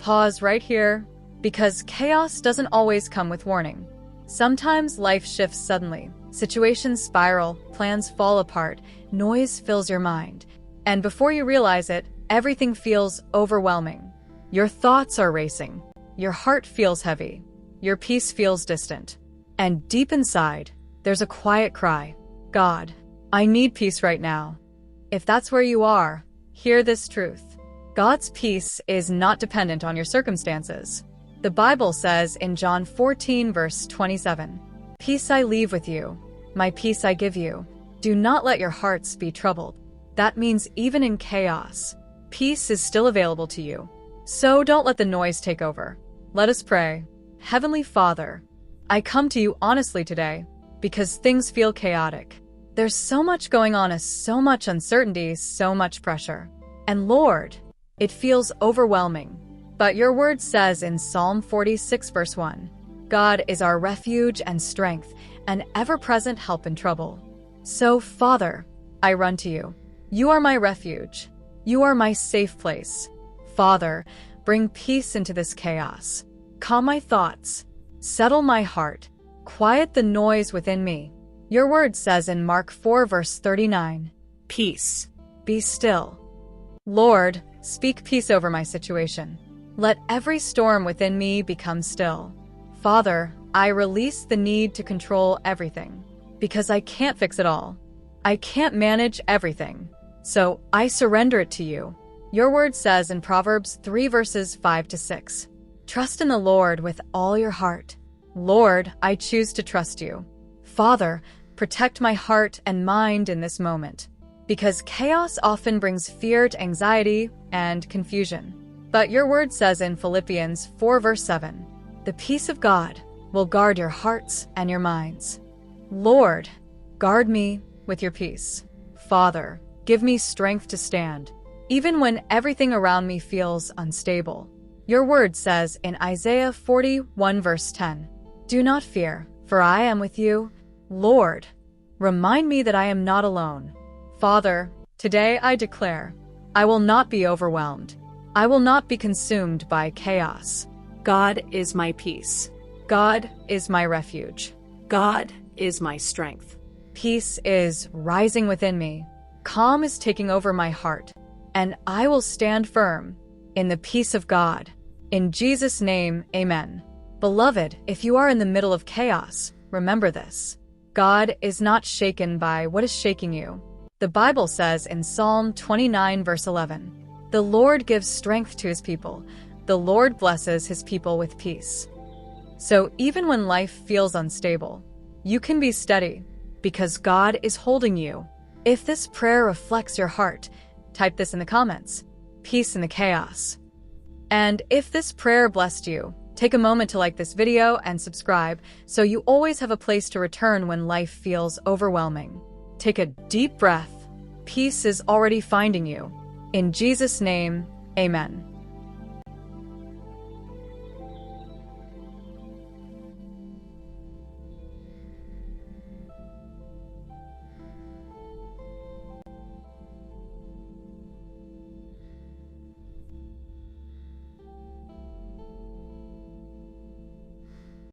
Pause right here, because chaos doesn't always come with warning. Sometimes life shifts suddenly, situations spiral, plans fall apart, noise fills your mind, and before you realize it, everything feels overwhelming. Your thoughts are racing, your heart feels heavy, your peace feels distant, and deep inside, there's a quiet cry, God, I need peace right now. If that's where you are, hear this truth. God's peace is not dependent on your circumstances. The Bible says in John 14, verse 27, "Peace I leave with you, my peace I give you. Do not let your hearts be troubled." That means even in chaos, peace is still available to you. So don't let the noise take over. Let us pray. Heavenly Father, I come to you honestly today because things feel chaotic. There's so much going on, so much uncertainty, so much pressure. And Lord, it feels overwhelming. But your word says in Psalm 46, verse 1, God is our refuge and strength, an ever-present help in trouble. So, Father, I run to you. You are my refuge. You are my safe place. Father, bring peace into this chaos. Calm my thoughts. Settle my heart. Quiet the noise within me. Your word says in Mark 4, verse 39, Peace, be still. Lord, speak peace over my situation. Let every storm within me become still. Father, I release the need to control everything, because I can't fix it all. I can't manage everything, so I surrender it to you. Your word says in Proverbs 3 verses 5 to 6, Trust in the Lord with all your heart. Lord, I choose to trust you. Father, protect my heart and mind in this moment, because chaos often brings fear to anxiety and confusion. But your word says in Philippians 4 verse 7, the peace of God will guard your hearts and your minds. Lord, guard me with your peace. Father, give me strength to stand, even when everything around me feels unstable. Your word says in Isaiah 41 verse 10, Do not fear, for I am with you. Lord, remind me that I am not alone. Father, today I declare, I will not be overwhelmed. I will not be consumed by chaos. God is my peace. God is my refuge. God is my strength. Peace is rising within me. Calm is taking over my heart. And I will stand firm in the peace of God. In Jesus' name, amen. Beloved, if you are in the middle of chaos, remember this. God is not shaken by what is shaking you. The Bible says in Psalm 29 verse 11, The Lord gives strength to his people. The Lord blesses his people with peace. So even when life feels unstable, you can be steady because God is holding you. If this prayer reflects your heart, type this in the comments. Peace in the chaos. And if this prayer blessed you, take a moment to like this video and subscribe so you always have a place to return when life feels overwhelming. Take a deep breath. Peace is already finding you. In Jesus' name, amen.